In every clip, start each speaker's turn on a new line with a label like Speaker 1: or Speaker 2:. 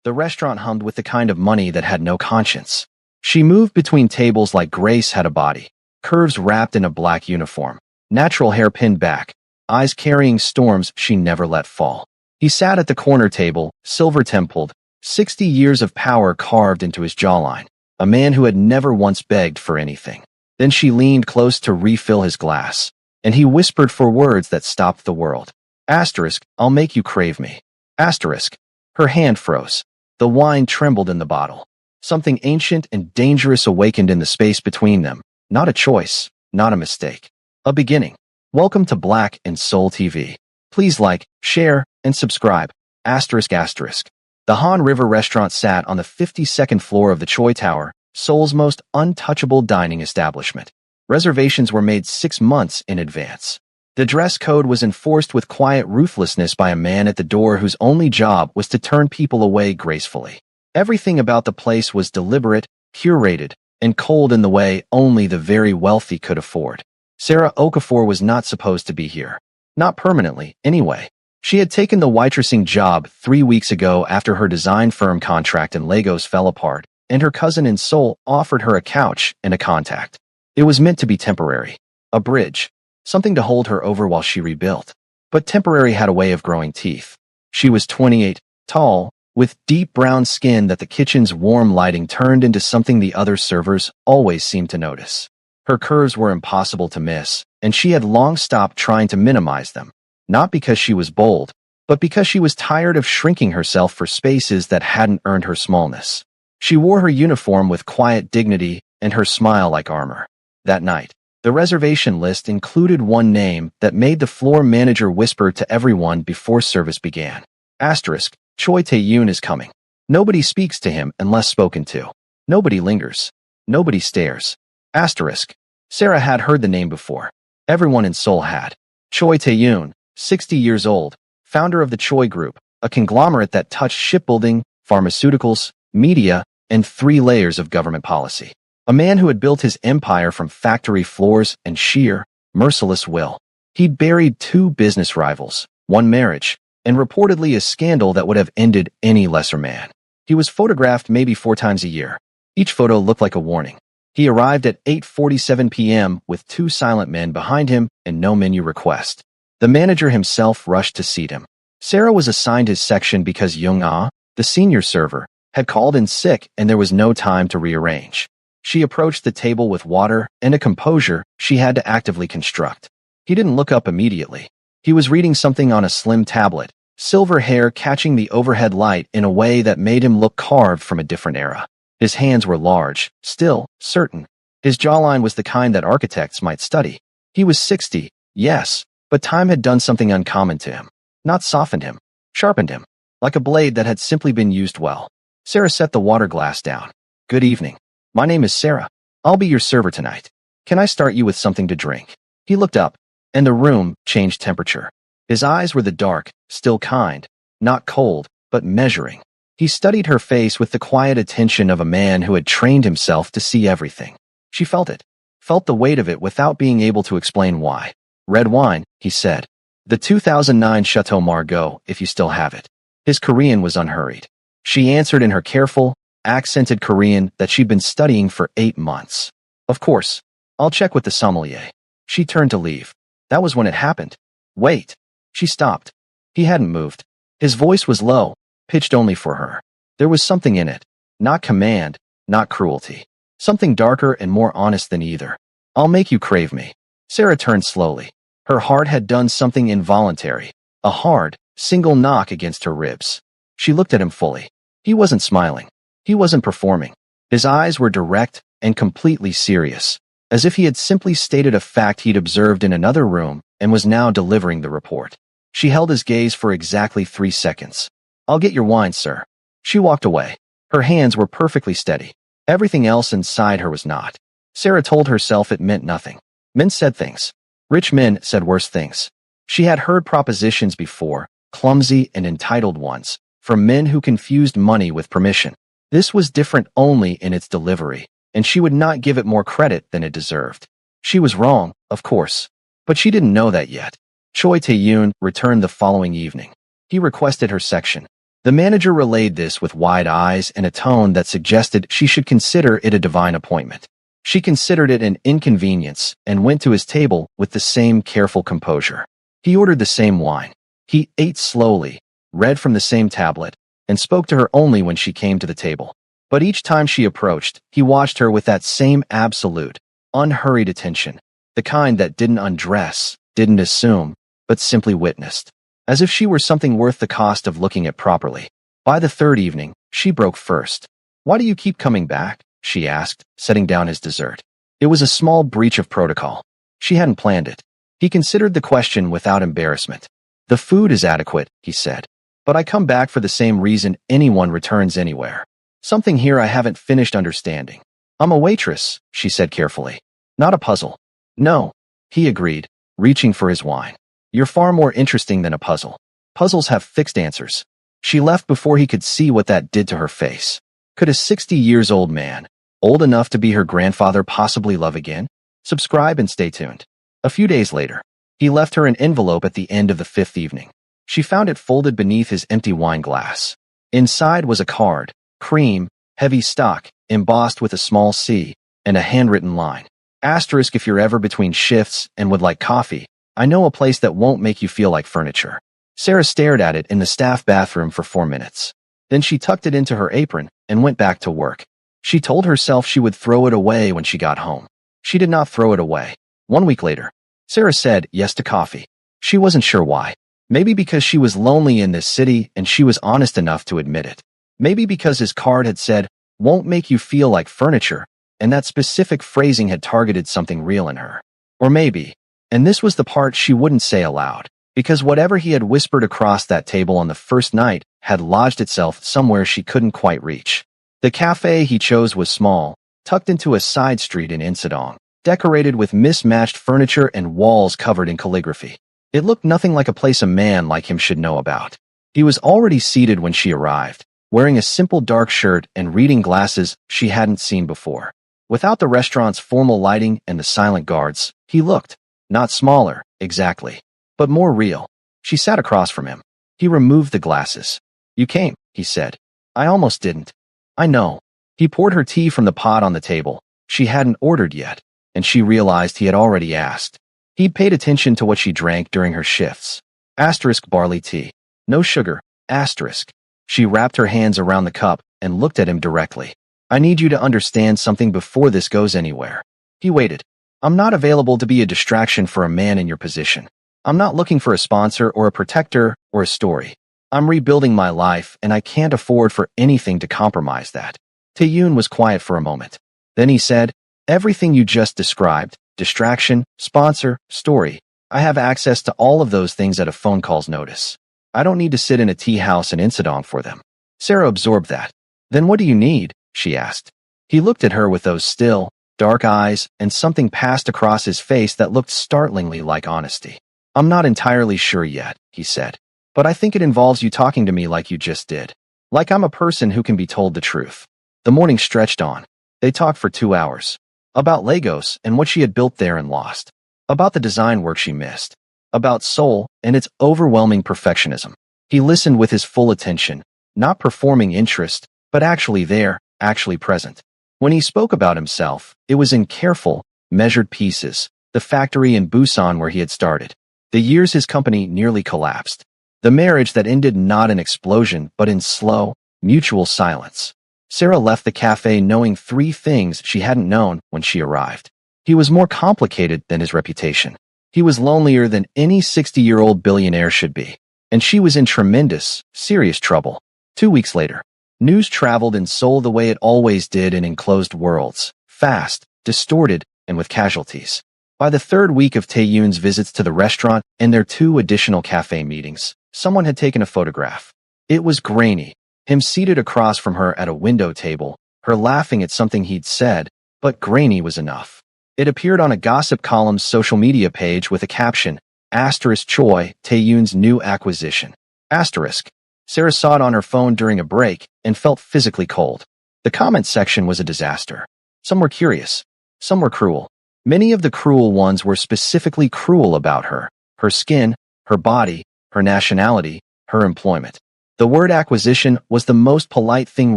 Speaker 1: The restaurant hummed with the kind of money that had no conscience. She moved between tables like Grace had a body, curves wrapped in a black uniform, natural hair pinned back, eyes carrying storms she never let fall. He sat at the corner table, silver-templed, 60 years of power carved into his jawline, a man who had never once begged for anything. Then she leaned close to refill his glass, and he whispered for words that stopped the world. Asterisk, I'll make you crave me. Asterisk. Her hand froze. The wine trembled in the bottle. Something ancient and dangerous awakened in the space between them. Not a choice, not a mistake. A beginning. Welcome to Black and Soul TV. Please like, share, and subscribe. Asterisk asterisk. The Han River restaurant sat on the 52nd floor of the Choi Tower, Seoul's most untouchable dining establishment. Reservations were made 6 months in advance. The dress code was enforced with quiet ruthlessness by a man at the door whose only job was to turn people away gracefully. Everything about the place was deliberate, curated, and cold in the way only the very wealthy could afford. Sarah Okafor was not supposed to be here. Not permanently, anyway. She had taken the waitressing job 3 weeks ago after her design firm contract in Lagos fell apart, and her cousin in Seoul offered her a couch and a contact. It was meant to be temporary. A bridge. Something to hold her over while she rebuilt. But temporary had a way of growing teeth. She was 28, tall, with deep brown skin that the kitchen's warm lighting turned into something the other servers always seemed to notice. Her curves were impossible to miss, and she had long stopped trying to minimize them. Not because she was bold, but because she was tired of shrinking herself for spaces that hadn't earned her smallness. She wore her uniform with quiet dignity and her smile like armor. That night, the reservation list included one name that made the floor manager whisper to everyone before service began. Asterisk, Choi Tae-yoon is coming. Nobody speaks to him unless spoken to. Nobody lingers. Nobody stares. Asterisk. Sarah had heard the name before. Everyone in Seoul had. Choi Tae-yoon, 60 years old, founder of the Choi Group, a conglomerate that touched shipbuilding, pharmaceuticals, media, and 3 layers of government policy. A man who had built his empire from factory floors and sheer, merciless will. He'd buried 2 business rivals, 1 marriage, and reportedly a scandal that would have ended any lesser man. He was photographed maybe 4 times a year. Each photo looked like a warning. He arrived at 8:47 p.m. with 2 silent men behind him and no menu request. The manager himself rushed to seat him. Sarah was assigned his section because Young-ah, the senior server, had called in sick and there was no time to rearrange. She approached the table with water and a composure she had to actively construct. He didn't look up immediately. He was reading something on a slim tablet, silver hair catching the overhead light in a way that made him look carved from a different era. His hands were large, still, certain. His jawline was the kind that architects might study. He was 60, yes, but time had done something uncommon to him. Not softened him, sharpened him, like a blade that had simply been used well. Sarah set the water glass down. Good evening. My name is Sarah. I'll be your server tonight. Can I start you with something to drink? He looked up, and the room changed temperature. His eyes were the dark, still kind, not cold, but measuring. He studied her face with the quiet attention of a man who had trained himself to see everything. She felt it, felt the weight of it without being able to explain why. Red wine, he said. The 2009 Chateau Margaux, if you still have it. His Korean was unhurried. She answered in her careful, accented Korean that she'd been studying for 8 months. Of course. I'll check with the sommelier. She turned to leave. That was when it happened. Wait. She stopped. He hadn't moved. His voice was low, pitched only for her. There was something in it. Not command, not cruelty. Something darker and more honest than either. I'll make you crave me. Sarah turned slowly. Her heart had done something involuntary. A hard, single knock against her ribs. She looked at him fully. He wasn't smiling. He wasn't performing. His eyes were direct and completely serious, as if he had simply stated a fact he'd observed in another room and was now delivering the report. She held his gaze for exactly 3 seconds. I'll get your wine, sir. She walked away. Her hands were perfectly steady. Everything else inside her was not. Sarah told herself it meant nothing. Men said things. Rich men said worse things. She had heard propositions before, clumsy and entitled ones, from men who confused money with permission. This was different only in its delivery, and she would not give it more credit than it deserved. She was wrong, of course, but she didn't know that yet. Choi Tae-yoon returned the following evening. He requested her section. The manager relayed this with wide eyes and a tone that suggested she should consider it a divine appointment. She considered it an inconvenience and went to his table with the same careful composure. He ordered the same wine. He ate slowly, read from the same tablet, and spoke to her only when she came to the table. But each time she approached, he watched her with that same absolute, unhurried attention, the kind that didn't undress, didn't assume, but simply witnessed, as if she were something worth the cost of looking at properly. By the third evening, she broke first. "Why do you keep coming back?" she asked, setting down his dessert. It was a small breach of protocol. She hadn't planned it. He considered the question without embarrassment. "The food is adequate," he said. "But I come back for the same reason anyone returns anywhere. Something here I haven't finished understanding." "I'm a waitress," she said carefully. "Not a puzzle." "No," he agreed, reaching for his wine. "You're far more interesting than a puzzle. Puzzles have fixed answers." She left before he could see what that did to her face. Could a 60-years-old man, old enough to be her grandfather, possibly love again? Subscribe and stay tuned. A few days later, he left her an envelope at the end of the fifth evening. She found it folded beneath his empty wine glass. Inside was a card, cream, heavy stock, embossed with a small C, and a handwritten line. Asterisk, if you're ever between shifts and would like coffee, I know a place that won't make you feel like furniture. Sarah stared at it in the staff bathroom for 4 minutes. Then she tucked it into her apron and went back to work. She told herself she would throw it away when she got home. She did not throw it away. 1 week later, Sarah said yes to coffee. She wasn't sure why. Maybe because she was lonely in this city and she was honest enough to admit it. Maybe because his card had said, "won't make you feel like furniture," and that specific phrasing had targeted something real in her. Or maybe, and this was the part she wouldn't say aloud, because whatever he had whispered across that table on the first night had lodged itself somewhere she couldn't quite reach. The cafe he chose was small, tucked into a side street in Insadong, decorated with mismatched furniture and walls covered in calligraphy. It looked nothing like a place a man like him should know about. He was already seated when she arrived, wearing a simple dark shirt and reading glasses she hadn't seen before. Without the restaurant's formal lighting and the silent guards, he looked, not smaller, exactly, but more real. She sat across from him. He removed the glasses. "You came," he said. "I almost didn't." "I know." He poured her tea from the pot on the table. She hadn't ordered yet, and she realized he had already asked. He'd paid attention to what she drank during her shifts. Asterisk barley tea. No sugar. Asterisk. She wrapped her hands around the cup and looked at him directly. "I need you to understand something before this goes anywhere." He waited. "I'm not available to be a distraction for a man in your position. I'm not looking for a sponsor or a protector or a story. I'm rebuilding my life, and I can't afford for anything to compromise that." Tae-yoon was quiet for a moment. Then he said, "Everything you just described, distraction, sponsor, story, I have access to all of those things at a phone call's notice. I don't need to sit in a tea house in Insadong for them." Sarah absorbed that. "Then what do you need?" she asked. He looked at her with those still, dark eyes, and something passed across his face that looked startlingly like honesty. "I'm not entirely sure yet," he said. "But I think it involves you talking to me like you just did. Like I'm a person who can be told the truth." The morning stretched on. They talked for 2 hours. About Lagos and what she had built there and lost. About the design work she missed. About Seoul and its overwhelming perfectionism. He listened with his full attention, not performing interest, but actually there, actually present. When he spoke about himself, it was in careful, measured pieces, the factory in Busan where he had started. The years his company nearly collapsed. The marriage that ended not in explosion but in slow, mutual silence. Sarah left the cafe knowing 3 things she hadn't known when she arrived. He was more complicated than his reputation. He was lonelier than any 60-year-old billionaire should be. And she was in tremendous, serious trouble. 2 weeks later, news traveled in Seoul the way it always did in enclosed worlds, fast, distorted, and with casualties. By the 3rd week of Tae-yoon's visits to the restaurant and their 2 additional cafe meetings, someone had taken a photograph. It was grainy, him seated across from her at a window table, her laughing at something he'd said, but grainy was enough. It appeared on a gossip column's social media page with a caption, Asterisk Choi, Tae-yoon's new acquisition. Asterisk. Sarah saw it on her phone during a break and felt physically cold. The comment section was a disaster. Some were curious. Some were cruel. Many of the cruel ones were specifically cruel about her skin, her body, her nationality, her employment. The word acquisition was the most polite thing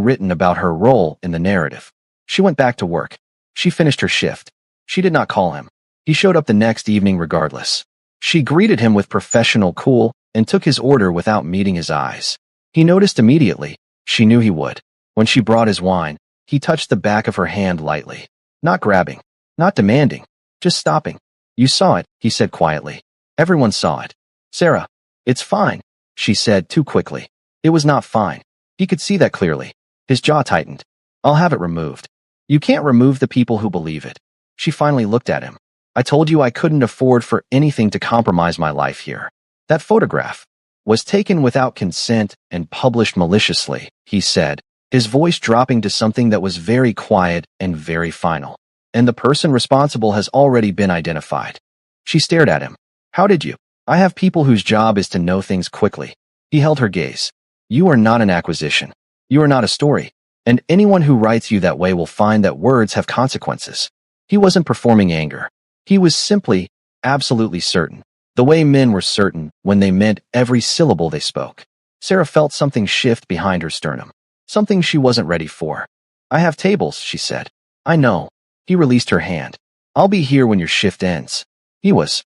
Speaker 1: written about her role in the narrative. She went back to work. She finished her shift. She did not call him. He showed up the next evening regardless. She greeted him with professional cool and took his order without meeting his eyes. He noticed immediately. She knew he would. When she brought his wine, he touched the back of her hand lightly. Not grabbing. Not demanding. Just stopping. You saw it, he said quietly. Everyone saw it. Sarah. It's fine, she said too quickly. It was not fine. He could see that clearly. His jaw tightened. I'll have it removed. You can't remove the people who believe it. She finally looked at him. I told you I couldn't afford for anything to compromise my life here. That photograph was taken without consent and published maliciously, he said, his voice dropping to something that was very quiet and very final. And the person responsible has already been identified. She stared at him. How did you? I have people whose job is to know things quickly. He held her gaze. You are not an acquisition. You are not a story. And anyone who writes you that way will find that words have consequences. He wasn't performing anger. He was simply, absolutely certain, the way men were certain when they meant every syllable they spoke. Sarah felt something shift behind her sternum, something she wasn't ready for. I have tables, she said. I know. He released her hand. I'll be here when your shift ends. He was.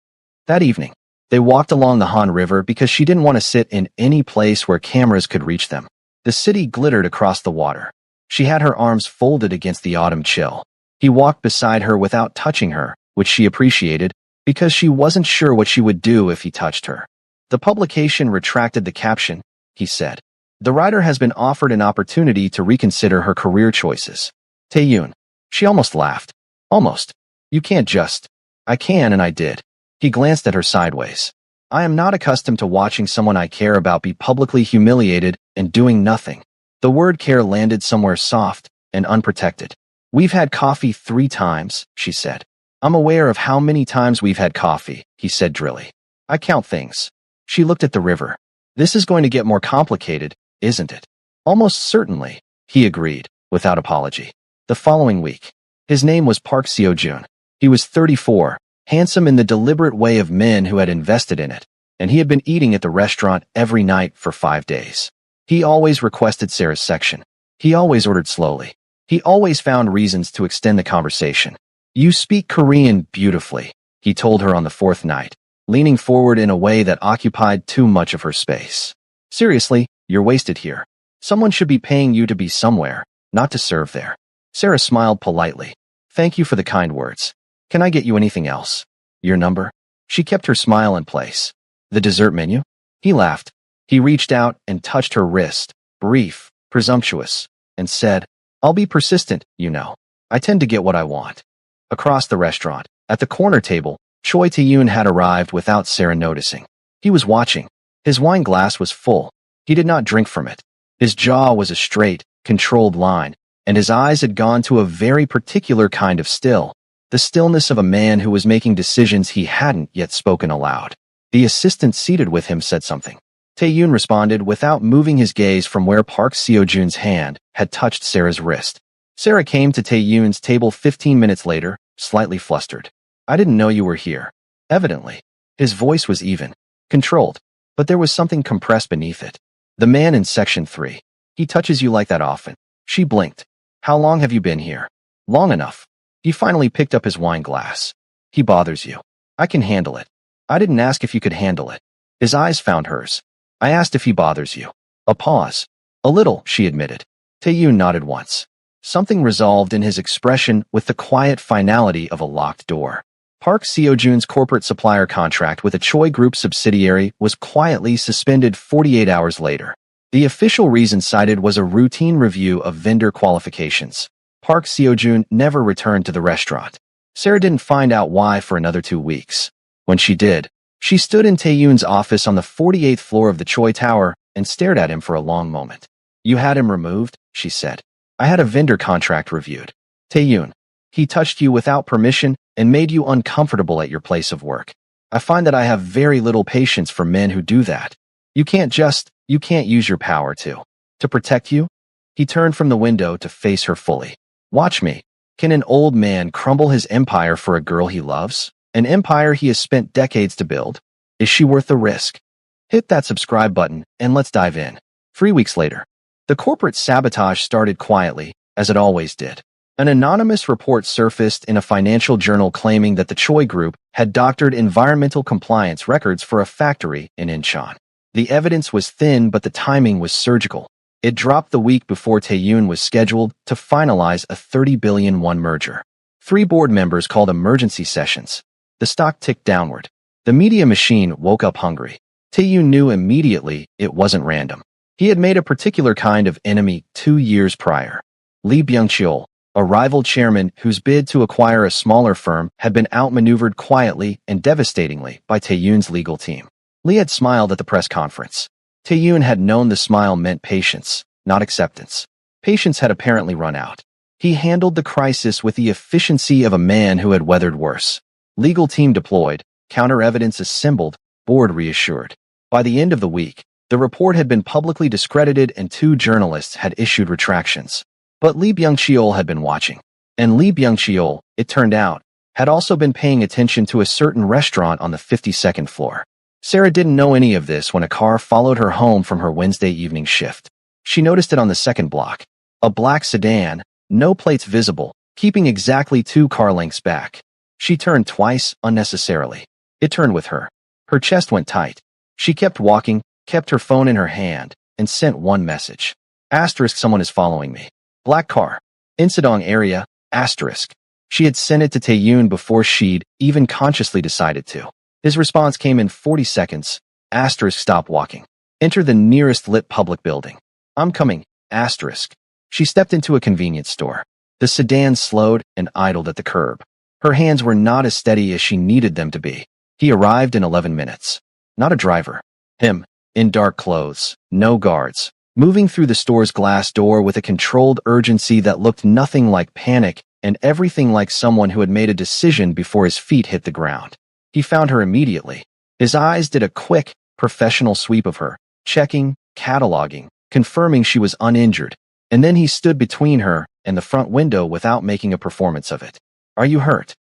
Speaker 1: That evening, they walked along the Han River because she didn't want to sit in any place where cameras could reach them. The city glittered across the water. She had her arms folded against the autumn chill. He walked beside her without touching her, which she appreciated, because she wasn't sure what she would do if he touched her. The publication retracted the caption, he said. The writer has been offered an opportunity to reconsider her career choices. Tae-yoon. She almost laughed. Almost. You can't just. I can, and I did. He glanced at her sideways. I am not accustomed to watching someone I care about be publicly humiliated and doing nothing. The word care landed somewhere soft and unprotected. We've had coffee 3 times, she said. I'm aware of how many times we've had coffee, he said drily. I count things. She looked at the river. This is going to get more complicated, isn't it? Almost certainly, he agreed, without apology. The following week. His name was Park Seo-joon. He was 34, handsome in the deliberate way of men who had invested in it, and he had been eating at the restaurant every night for 5 days. He always requested Sarah's section. He always ordered slowly. He always found reasons to extend the conversation. You speak Korean beautifully, he told her on the 4th night, leaning forward in a way that occupied too much of her space. Seriously, you're wasted here. Someone should be paying you to be somewhere, not to serve there. Sarah smiled politely. Thank you for the kind words. Can I get you anything else? Your number? She kept her smile in place. The dessert menu? He laughed. He reached out and touched her wrist, brief, presumptuous, and said, I'll be persistent, you know. I tend to get what I want. Across the restaurant, at the corner table, Choi Tae-yoon had arrived without Sarah noticing. He was watching. His wine glass was full. He did not drink from it. His jaw was a straight, controlled line, and his eyes had gone to a very particular kind of still, the stillness of a man who was making decisions he hadn't yet spoken aloud. The assistant seated with him said something. Tae-yoon responded without moving his gaze from where Park Seo-joon's hand had touched Sarah's wrist. Sarah came to Tae-yoon's table 15 minutes later, slightly flustered. I didn't know you were here. Evidently. His voice was even, controlled, but there was something compressed beneath it. The man in section 3. He touches you like that often. She blinked. How long have you been here? Long enough. He finally picked up his wine glass. He bothers you. I can handle it. I didn't ask if you could handle it. His eyes found hers. I asked if he bothers you. A pause. A little, she admitted. Tae-yoon nodded once. Something resolved in his expression with the quiet finality of a locked door. Park Seo-joon's corporate supplier contract with a Choi Group subsidiary was quietly suspended 48 hours later. The official reason cited was a routine review of vendor qualifications. Park Seo-joon never returned to the restaurant. Sarah didn't find out why for another 2 weeks. When she did, she stood in Tae-yoon's office on the 48th floor of the Choi Tower and stared at him for a long moment. You had him removed, she said. I had a vendor contract reviewed. Tae-yoon, he touched you without permission and made you uncomfortable at your place of work. I find that I have very little patience for men who do that. You can't use your power to protect you. He turned from the window to face her fully. Watch me. Can an old man crumble his empire for a girl he loves? An empire he has spent decades to build? Is she worth the risk? Hit that subscribe button and let's dive in. 3 weeks later, the corporate sabotage started quietly, as it always did. An anonymous report surfaced in a financial journal claiming that the Choi Group had doctored environmental compliance records for a factory in Incheon. The evidence was thin, but the timing was surgical. It dropped the week before Taeyoon was scheduled to finalize a 30 billion won merger. 3 board members called emergency sessions. The stock ticked downward. The media machine woke up hungry. Taeyoon knew immediately it wasn't random. He had made a particular kind of enemy 2 years prior. Lee Byung-cheol, a rival chairman whose bid to acquire a smaller firm had been outmaneuvered quietly and devastatingly by Taeyoon's legal team. Lee had smiled at the press conference. Taeyoon had known the smile meant patience, not acceptance. Patience had apparently run out. He handled the crisis with the efficiency of a man who had weathered worse. Legal team deployed, counter-evidence assembled, board reassured. By the end of the week, the report had been publicly discredited and 2 journalists had issued retractions. But Lee Byung-cheol had been watching. And Lee Byung-cheol, it turned out, had also been paying attention to a certain restaurant on the 52nd floor. Sarah didn't know any of this when a car followed her home from her Wednesday evening shift. She noticed it on the second block. A black sedan, no plates visible, keeping exactly 2 car lengths back. She turned twice, unnecessarily. It turned with her. Her chest went tight. She kept walking, kept her phone in her hand, and sent one message. Asterisk, someone is following me. Black car. Insadong area, asterisk. She had sent it to Taeyoon before she'd even consciously decided to. His response came in 40 seconds. Asterisk, stop walking. Enter the nearest lit public building. I'm coming. Asterisk. She stepped into a convenience store. The sedan slowed and idled at the curb. Her hands were not as steady as she needed them to be. He arrived in 11 minutes. Not a driver. Him, in dark clothes, no guards, moving through the store's glass door with a controlled urgency that looked nothing like panic and everything like someone who had made a decision before his feet hit the ground. He found her immediately. His eyes did a quick, professional sweep of her, checking, cataloging, confirming she was uninjured, and then he stood between her and the front window without making a performance of it. Are you hurt?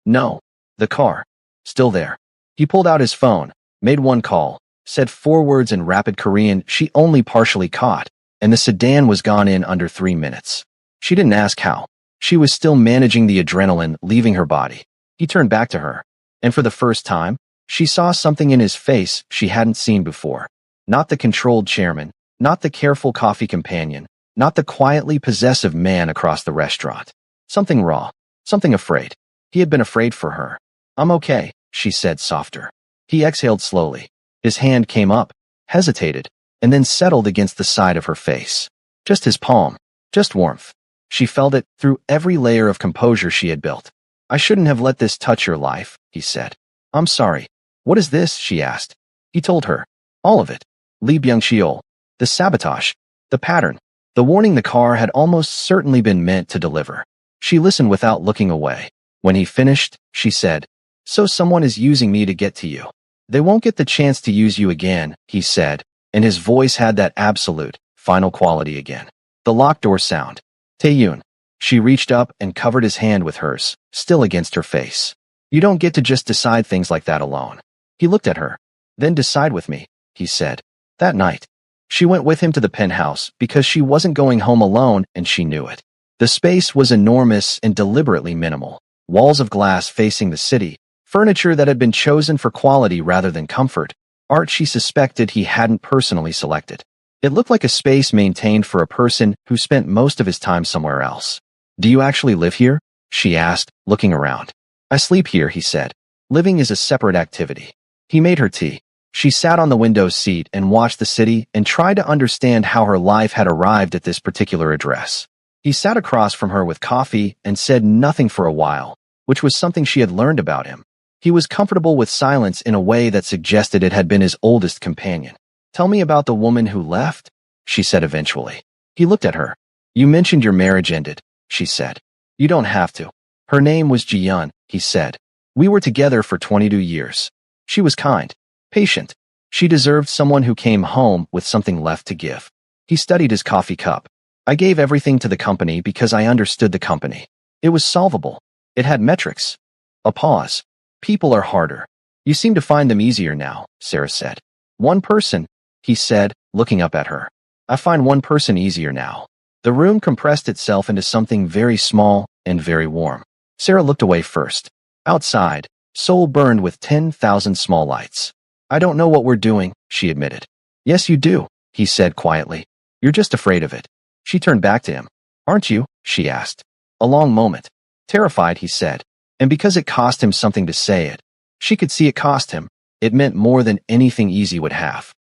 Speaker 1: No. The car. Still there. He pulled out his phone, made one call, said 4 words in rapid Korean she only partially caught, and the sedan was gone in under 3 minutes. She didn't ask how. She was still managing the adrenaline leaving her body. He turned back to her, and for the first time, she saw something in his face she hadn't seen before. Not the controlled chairman, not the careful coffee companion, not the quietly possessive man across the restaurant. Something raw, something afraid. He had been afraid for her. I'm okay, she said softer. He exhaled slowly. His hand came up, hesitated, and then settled against the side of her face. Just his palm, just warmth. She felt it through every layer of composure she had built. I shouldn't have let this touch your life, he said. I'm sorry. What is this? She asked. He told her. All of it. Lee Byung-cheol. The sabotage. The pattern. The warning the car had almost certainly been meant to deliver. She listened without looking away. When he finished, she said, So someone is using me to get to you. They won't get the chance to use you again, he said, and his voice had that absolute, final quality again. The locked door sound. Taeyoon. She reached up and covered his hand with hers, still against her face. You don't get to just decide things like that alone. He looked at her. Then decide with me, he said. That night, she went with him to the penthouse because she wasn't going home alone and she knew it. The space was enormous and deliberately minimal. Walls of glass facing the city, furniture that had been chosen for quality rather than comfort, art she suspected he hadn't personally selected. It looked like a space maintained for a person who spent most of his time somewhere else. Do you actually live here? She asked, looking around. I sleep here, he said. Living is a separate activity. He made her tea. She sat on the window seat and watched the city and tried to understand how her life had arrived at this particular address. He sat across from her with coffee and said nothing for a while, which was something she had learned about him. He was comfortable with silence in a way that suggested it had been his oldest companion. Tell me about the woman who left, she said eventually. He looked at her. You mentioned your marriage ended, she said. You don't have to. Her name was Ji-yeon, he said. We were together for 22 years. She was kind, patient. She deserved someone who came home with something left to give. He studied his coffee cup. I gave everything to the company because I understood the company. It was solvable. It had metrics. A pause. People are harder. You seem to find them easier now, Sarah said. One person, he said, looking up at her. I find one person easier now. The room compressed itself into something very small and very warm. Sarah looked away first. Outside, Seoul burned with 10,000 small lights. I don't know what we're doing, she admitted. Yes, you do, he said quietly. You're just afraid of it. She turned back to him. Aren't you? She asked. A long moment. Terrified, he said. And because it cost him something to say it. She could see it cost him. It meant more than anything easy would have.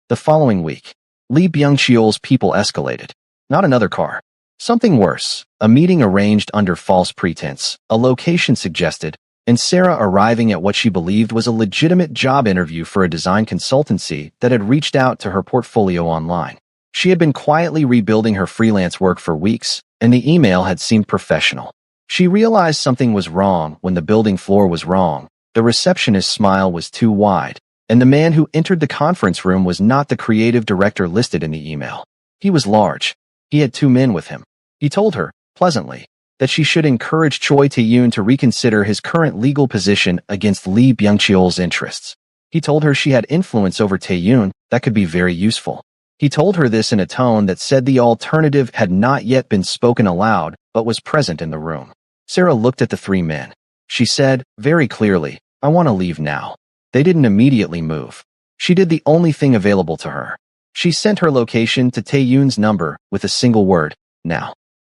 Speaker 1: The following week, Lee Byung-cheol's people escalated. Not another car. Something worse. A meeting arranged under false pretense, a location suggested, and Sarah arriving at what she believed was a legitimate job interview for a design consultancy that had reached out to her portfolio online. She had been quietly rebuilding her freelance work for weeks, and the email had seemed professional. She realized something was wrong when the building floor was wrong. The receptionist's smile was too wide, and the man who entered the conference room was not the creative director listed in the email. He was large. He had 2 men with him. He told her, pleasantly, that she should encourage Choi Tae-yoon to reconsider his current legal position against Lee Byung-cheol's interests. He told her she had influence over Tae-yoon that could be very useful. He told her this in a tone that said the alternative had not yet been spoken aloud, but was present in the room. Sarah looked at the 3 men. She said, very clearly, I want to leave now. They didn't immediately move. She did the only thing available to her. She sent her location to Tae-yoon's number with a single word, now.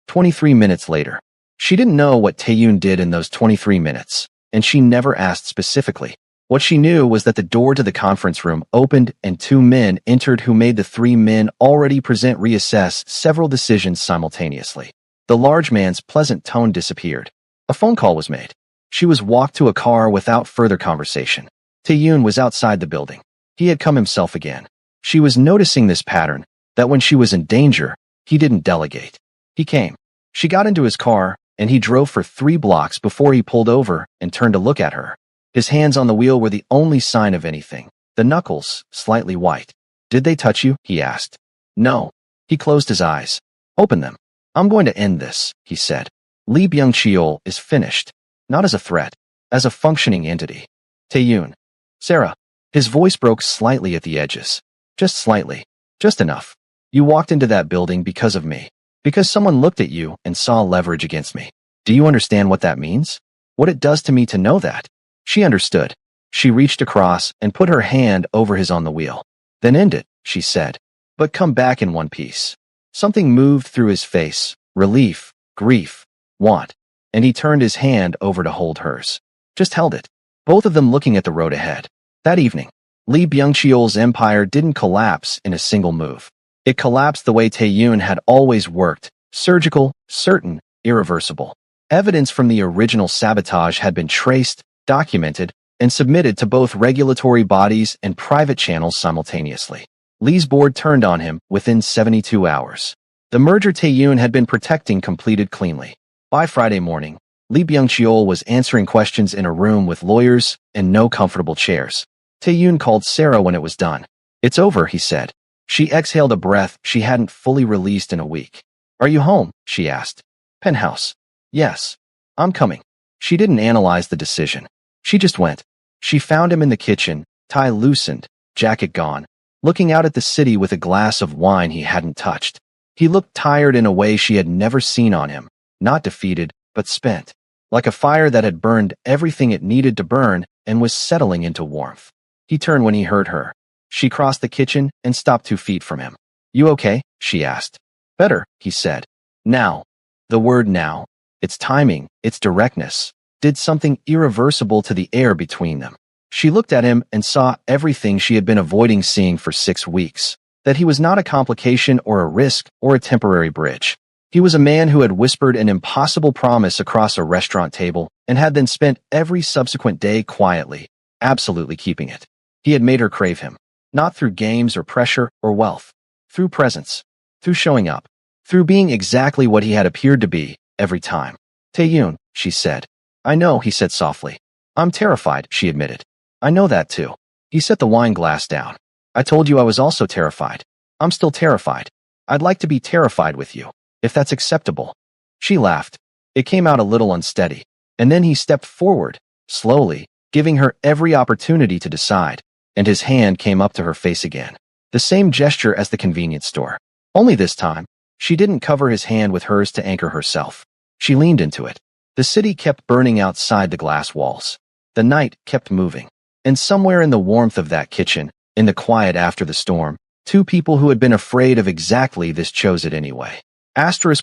Speaker 1: 23 minutes later. She didn't know what Tae-yoon did in those 23 minutes, and she never asked specifically. What she knew was that the door to the conference room opened and 2 men entered who made the 3 men already present reassess several decisions simultaneously. The large man's pleasant tone disappeared. A phone call was made. She was walked to a car without further conversation. Tae-yoon was outside the building. He had come himself again. She was noticing this pattern, that when she was in danger, he didn't delegate. He came. She got into his car, and he drove for 3 blocks before he pulled over and turned to look at her. His hands on the wheel were the only sign of anything, the knuckles slightly white. Did they touch you? He asked. No. He closed his eyes. Open them. I'm going to end this, he said. Lee Byung-cheol is finished. Not as a threat, as a functioning entity. Tae-yoon. Sarah. His voice broke slightly at the edges. Just slightly. Just enough. You walked into that building because of me. Because someone looked at you and saw leverage against me. Do you understand what that means? What it does to me to know that? She understood. She reached across and put her hand over his on the wheel. Then end it, she said. But come back in one piece. Something moved through his face. Relief, grief, want. And he turned his hand over to hold hers. Just held it. Both of them looking at the road ahead. That evening, Lee Byung-cheol's empire didn't collapse in a single move. It collapsed the way Tae-yoon had always worked. Surgical, certain, irreversible. Evidence from the original sabotage had been traced, documented, and submitted to both regulatory bodies and private channels simultaneously. Lee's board turned on him within 72 hours. The merger Tae-yoon had been protecting completed cleanly. By Friday morning, Lee Byung-cheol was answering questions in a room with lawyers and no comfortable chairs. Tae-yoon called Sarah when it was done. It's over, he said. She exhaled a breath she hadn't fully released in a week. Are you home? She asked. Penthouse. Yes. I'm coming. She didn't analyze the decision. She just went. She found him in the kitchen, tie loosened, jacket gone, looking out at the city with a glass of wine he hadn't touched. He looked tired in a way she had never seen on him, not defeated, but spent, like a fire that had burned everything it needed to burn and was settling into warmth. He turned when he heard her. She crossed the kitchen and stopped 2 feet from him. You okay? She asked. Better, he said. Now. The word now, its timing, its directness, did something irreversible to the air between them. She looked at him and saw everything she had been avoiding seeing for 6 weeks, that he was not a complication or a risk or a temporary bridge. He was a man who had whispered an impossible promise across a restaurant table and had then spent every subsequent day quietly, absolutely keeping it. He had made her crave him, not through games or pressure or wealth, through presence, through showing up, through being exactly what he had appeared to be every time. Tae-yoon, she said. I know, he said softly. I'm terrified, she admitted. I know that too. He set the wine glass down. I told you I was also terrified. I'm still terrified. I'd like to be terrified with you, if that's acceptable. She laughed. It came out a little unsteady. And then he stepped forward, slowly, giving her every opportunity to decide, and his hand came up to her face again. The same gesture as the convenience store. Only this time, she didn't cover his hand with hers to anchor herself. She leaned into it. The city kept burning outside the glass walls. The night kept moving. And somewhere in the warmth of that kitchen, in the quiet after the storm, two people who had been afraid of exactly this chose it anyway.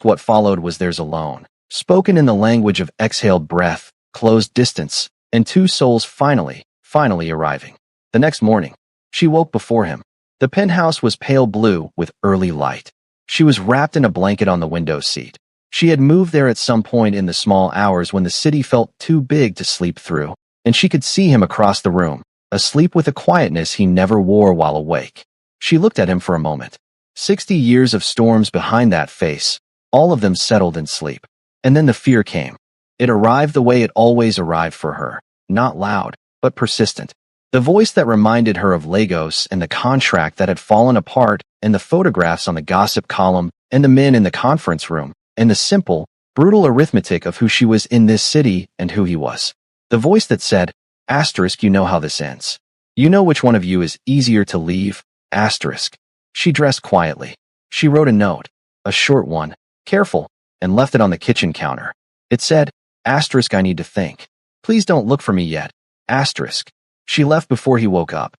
Speaker 1: What followed was theirs alone, spoken in the language of exhaled breath, closed distance, and two souls finally arriving. The next morning, she woke before him. The penthouse was pale blue with early light. She was wrapped in a blanket on the window seat. She had moved there at some point in the small hours when the city felt too big to sleep through, and she could see him across the room, asleep with a quietness he never wore while awake. She looked at him for a moment. 60 years of storms behind that face, all of them settled in sleep. And then the fear came. It arrived the way it always arrived for her, not loud, but persistent. The voice that reminded her of Lagos and the contract that had fallen apart, and the photographs on the gossip column, and the men in the conference room, and the simple, brutal arithmetic of who she was in this city and who he was. The voice that said, "You know how this ends. You know which one of you is easier to leave, *." She dressed quietly. She wrote a note, a short one, careful, and left it on the kitchen counter. It said, "I need to think. Please don't look for me yet, *." She left before he woke up.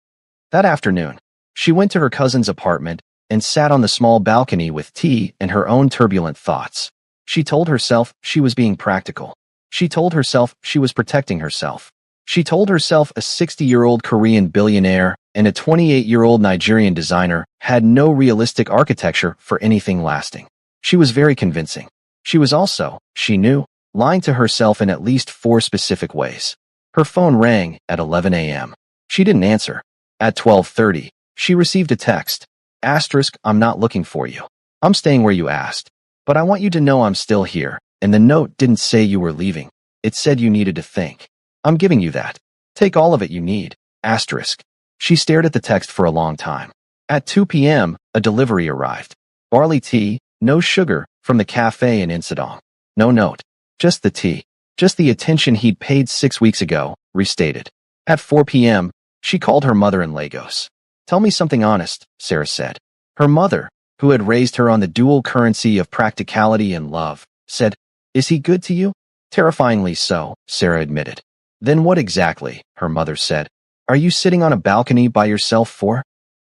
Speaker 1: That afternoon, she went to her cousin's apartment and sat on the small balcony with tea and her own turbulent thoughts. She told herself she was being practical. She told herself she was protecting herself. She told herself a 60-year-old Korean billionaire and a 28-year-old Nigerian designer had no realistic architecture for anything lasting. She was very convincing. She was also, she knew, lying to herself in at least 4 specific ways. Her phone rang at 11 a.m. She didn't answer. At 12:30, she received a text. "I'm not looking for you. I'm staying where you asked. But I want you to know I'm still here." And the note didn't say you were leaving. It said you needed to think. "I'm giving you that. Take all of it you need, *." She stared at the text for a long time. At 2 p.m., a delivery arrived. Barley tea, no sugar, from the cafe in Insadong. No note. Just the tea. Just the attention he'd paid 6 weeks ago, restated. At 4 p.m., she called her mother in Lagos. "Tell me something honest," Sarah said. Her mother, who had raised her on the dual currency of practicality and love, said, "Is he good to you?" "Terrifyingly so," Sarah admitted. "Then what exactly?" her mother said. "Are you sitting on a balcony by yourself for?"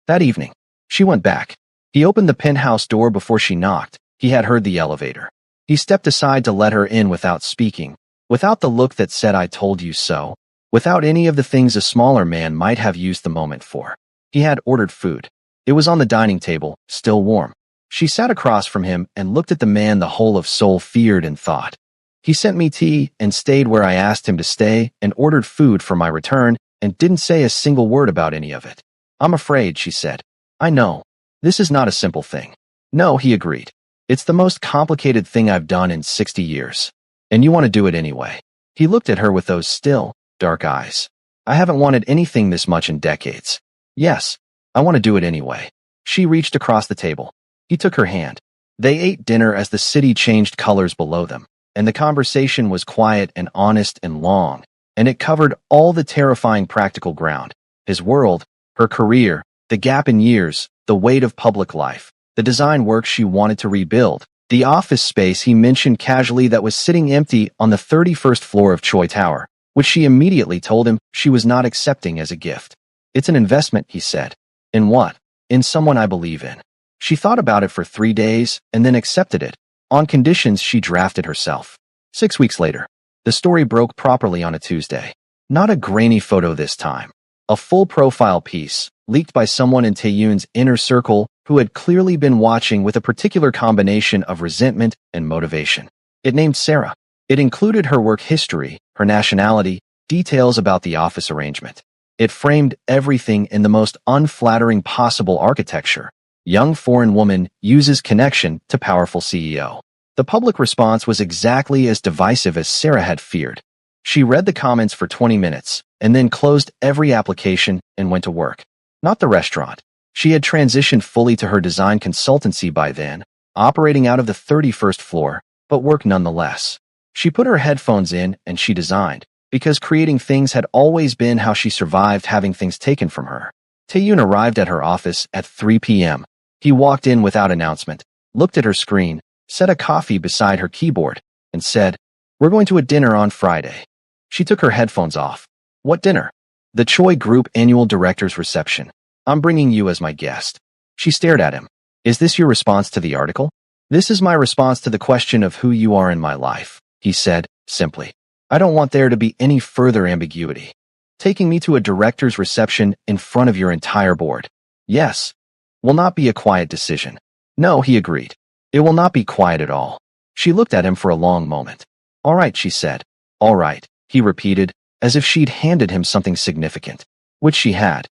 Speaker 1: That evening, she went back. He opened the penthouse door before she knocked. He had heard the elevator. He stepped aside to let her in without speaking, without the look that said "I told you so," without any of the things a smaller man might have used the moment for. He had ordered food. It was on the dining table, still warm. She sat across from him and looked at the man the whole of soul feared and thought. He sent me tea and stayed where I asked him to stay and ordered food for my return and didn't say a single word about any of it. "I'm afraid," she said. "I know. This is not a simple thing." "No," he agreed. "It's the most complicated thing I've done in 60 years. And you want to do it anyway." He looked at her with those still, dark eyes. "I haven't wanted anything this much in decades. Yes, I want to do it anyway." She reached across the table. He took her hand. They ate dinner as the city changed colors below them, and the conversation was quiet and honest and long, and it covered all the terrifying practical ground: his world, her career, the gap in years, the weight of public life, the design work she wanted to rebuild, the office space he mentioned casually that was sitting empty on the 31st floor of Choi Tower, which she immediately told him she was not accepting as a gift. "It's an investment," he said. "In what?" "In someone I believe in." She thought about it for 3 days and then accepted it, on conditions she drafted herself. 6 weeks later, the story broke properly on a Tuesday. Not a grainy photo this time. A full profile piece, leaked by someone in Taeyun's inner circle who had clearly been watching with a particular combination of resentment and motivation. It named Sarah. It included her work history, her nationality, details about the office arrangement. It framed everything in the most unflattering possible architecture. Young foreign woman uses connection to powerful CEO. The public response was exactly as divisive as Sarah had feared. She read the comments for 20 minutes and then closed every application and went to work. Not the restaurant. She had transitioned fully to her design consultancy by then, operating out of the 31st floor, but work nonetheless. She put her headphones in and she designed, because creating things had always been how she survived having things taken from her. Taeyun arrived at her office at 3 p.m. He walked in without announcement, looked at her screen, set a coffee beside her keyboard, and said, "We're going to a dinner on Friday." She took her headphones off. "What dinner?" "The Choi Group Annual Director's Reception. I'm bringing you as my guest." She stared at him. "Is this your response to the article?" "This is my response to the question of who you are in my life," he said, simply. "I don't want there to be any further ambiguity. Taking me to a director's reception in front of your entire board. Yes. Will not be a quiet decision." "No," he agreed. "It will not be quiet at all." She looked at him for a long moment. "All right," she said. "All right," he repeated, as if she'd handed him something significant, which she had.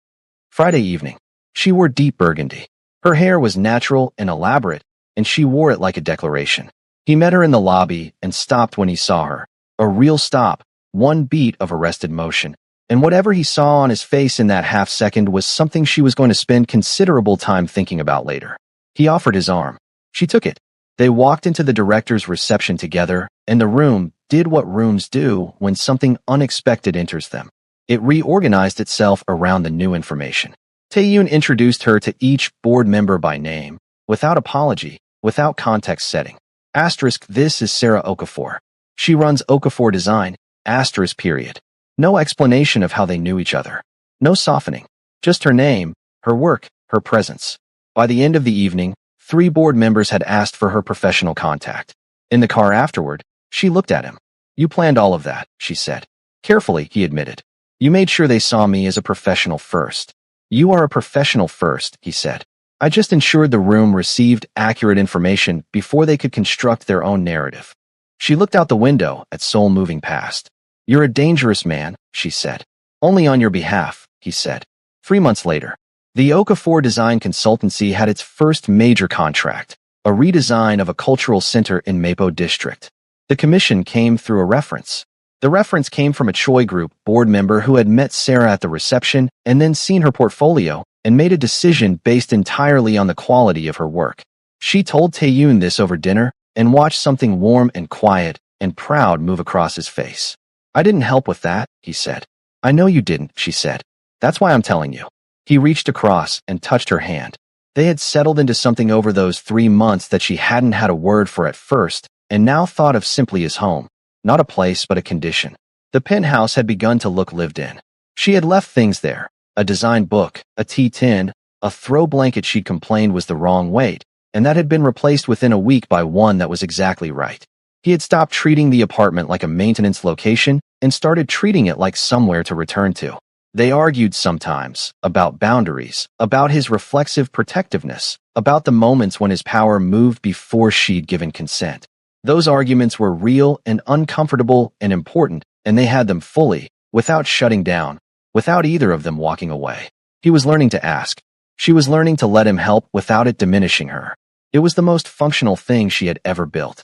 Speaker 1: Friday evening. She wore deep burgundy. Her hair was natural and elaborate, and she wore it like a declaration. He met her in the lobby and stopped when he saw her. A real stop, one beat of arrested motion. And whatever he saw on his face in that half second was something she was going to spend considerable time thinking about later. He offered his arm. She took it. They walked into the director's reception together, and the room did what rooms do when something unexpected enters them. It reorganized itself around the new information. Taeyoon introduced her to each board member by name, without apology, without context setting. Asterisk, "This is Sarah Okafor. She runs Okafor Design, asterisk period." No explanation of how they knew each other. No softening. Just her name, her work, her presence. By the end of the evening, 3 board members had asked for her professional contact. In the car afterward, she looked at him. "You planned all of that," she said. "Carefully," he admitted. "You made sure they saw me as a professional first." "You are a professional first," he said. "I just ensured the room received accurate information before they could construct their own narrative." She looked out the window at Seoul moving past. "You're a dangerous man," she said. "Only on your behalf," he said. 3 months later, the Okafor Design Consultancy had its first major contract, a redesign of a cultural center in Mapo District. The commission came through a reference. The reference came from a Choi Group board member who had met Sarah at the reception and then seen her portfolio and made a decision based entirely on the quality of her work. She told Taeyoon this over dinner and watched something warm and quiet and proud move across his face. "I didn't help with that," he said. "I know you didn't," she said. "That's why I'm telling you." He reached across and touched her hand. They had settled into something over those 3 months that she hadn't had a word for at first, and now thought of simply as home. Not a place, but a condition. The penthouse had begun to look lived in. She had left things there. A design book, a tea tin, a throw blanket she'd complained was the wrong weight, and that had been replaced within a week by one that was exactly right. He had stopped treating the apartment like a maintenance location and started treating it like somewhere to return to. They argued sometimes about boundaries, about his reflexive protectiveness, about the moments when his power moved before she'd given consent. Those arguments were real and uncomfortable and important, and they had them fully, without shutting down, without either of them walking away. He was learning to ask. She was learning to let him help without it diminishing her. It was the most functional thing she had ever built.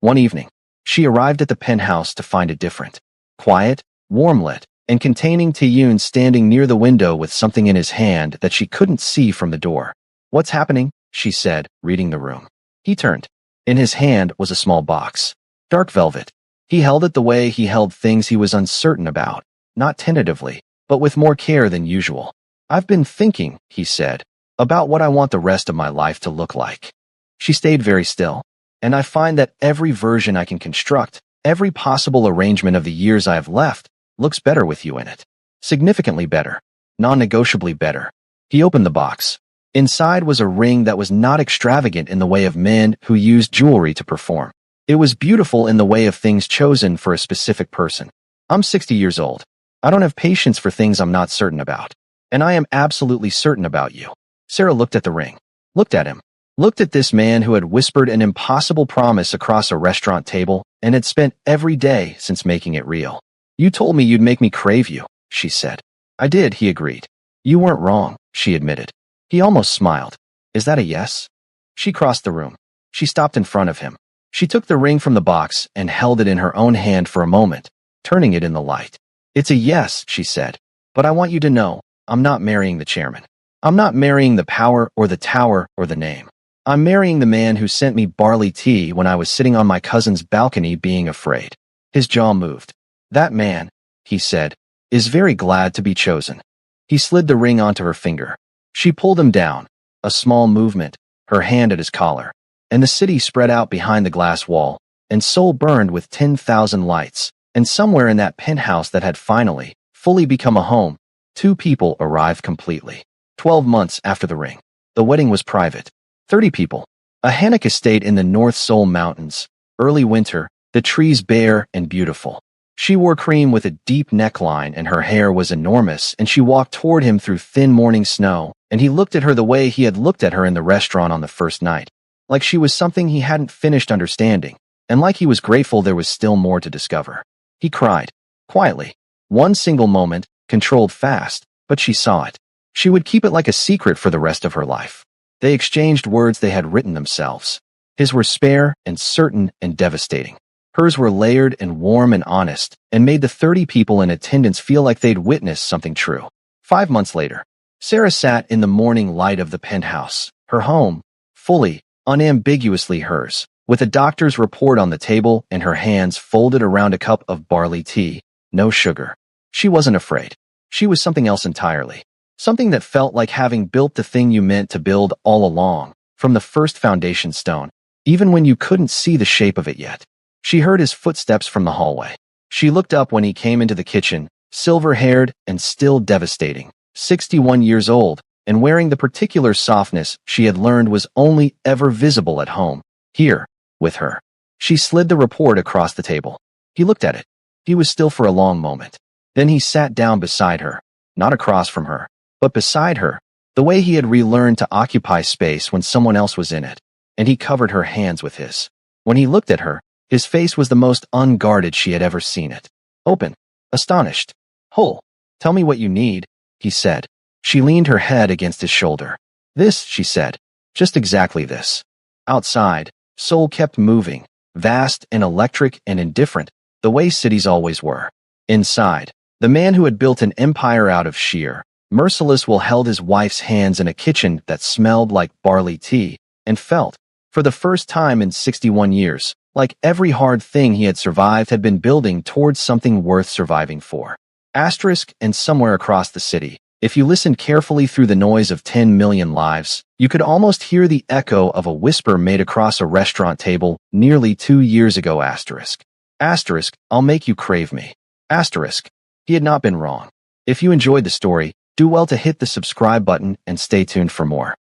Speaker 1: One evening, she arrived at the penthouse to find it different. Quiet, warm-lit, and containing Taeyoon standing near the window with something in his hand that she couldn't see from the door. "What's happening?" she said, reading the room. He turned. In his hand was a small box. Dark velvet. He held it the way he held things he was uncertain about, not tentatively, but with more care than usual. "I've been thinking," he said, "about what I want the rest of my life to look like." She stayed very still. "And I find that every version I can construct, every possible arrangement of the years I have left, looks better with you in it. Significantly better. Non-negotiably better." He opened the box. Inside was a ring that was not extravagant in the way of men who used jewelry to perform. It was beautiful in the way of things chosen for a specific person. "I'm 60 years old. I don't have patience for things I'm not certain about. And I am absolutely certain about you." Sarah looked at the ring. Looked at him. Looked at this man who had whispered an impossible promise across a restaurant table and had spent every day since making it real. "You told me you'd make me crave you," she said. "I did," he agreed. "You weren't wrong," she admitted. He almost smiled. "Is that a yes?" She crossed the room. She stopped in front of him. She took the ring from the box and held it in her own hand for a moment, turning it in the light. "It's a yes," she said. "But I want you to know, I'm not marrying the chairman. I'm not marrying the power or the tower or the name. I'm marrying the man who sent me barley tea when I was sitting on my cousin's balcony being afraid." His jaw moved. "That man," he said, "is very glad to be chosen." He slid the ring onto her finger. She pulled him down. A small movement, her hand at his collar. And the city spread out behind the glass wall, and Seoul burned with 10,000 lights. And somewhere in that penthouse that had finally, fully become a home, two people arrived completely. 12 months after the ring. The wedding was private. 30 people. A hammock estate in the North Seoul Mountains. Early winter, the trees bare and beautiful. She wore cream with a deep neckline and her hair was enormous, and she walked toward him through thin morning snow, and he looked at her the way he had looked at her in the restaurant on the first night. Like she was something he hadn't finished understanding, and like he was grateful there was still more to discover. He cried. Quietly. One single moment, controlled fast, but she saw it. She would keep it like a secret for the rest of her life. They exchanged words they had written themselves. His were spare and certain and devastating. Hers were layered and warm and honest, and made the 30 people in attendance feel like they'd witnessed something true. 5 months later, Sarah sat in the morning light of the penthouse, her home, fully, unambiguously hers, with a doctor's report on the table and her hands folded around a cup of barley tea, no sugar. She wasn't afraid. She was something else entirely. Something that felt like having built the thing you meant to build all along, from the first foundation stone, even when you couldn't see the shape of it yet. She heard his footsteps from the hallway. She looked up when he came into the kitchen, silver-haired and still devastating, 61 years old, and wearing the particular softness she had learned was only ever visible at home. Here, with her. She slid the report across the table. He looked at it. He was still for a long moment. Then he sat down beside her, not across from her, but beside her, the way he had relearned to occupy space when someone else was in it, and he covered her hands with his. When he looked at her, his face was the most unguarded she had ever seen it. Open, astonished. Whole. Tell me what you need, he said. She leaned her head against his shoulder. This, she said. Just exactly this. Outside, Seoul kept moving, vast and electric and indifferent, the way cities always were. Inside, the man who had built an empire out of sheer, merciless will held his wife's hands in a kitchen that smelled like barley tea, and felt, for the first time in 61 years, like every hard thing he had survived had been building towards something worth surviving for. Asterisk, and somewhere across the city, if you listened carefully through the noise of 10 million lives, you could almost hear the echo of a whisper made across a restaurant table nearly 2 years ago. Asterisk. Asterisk, I'll make you crave me. Asterisk. He had not been wrong. If you enjoyed the story, do well to hit the subscribe button and stay tuned for more.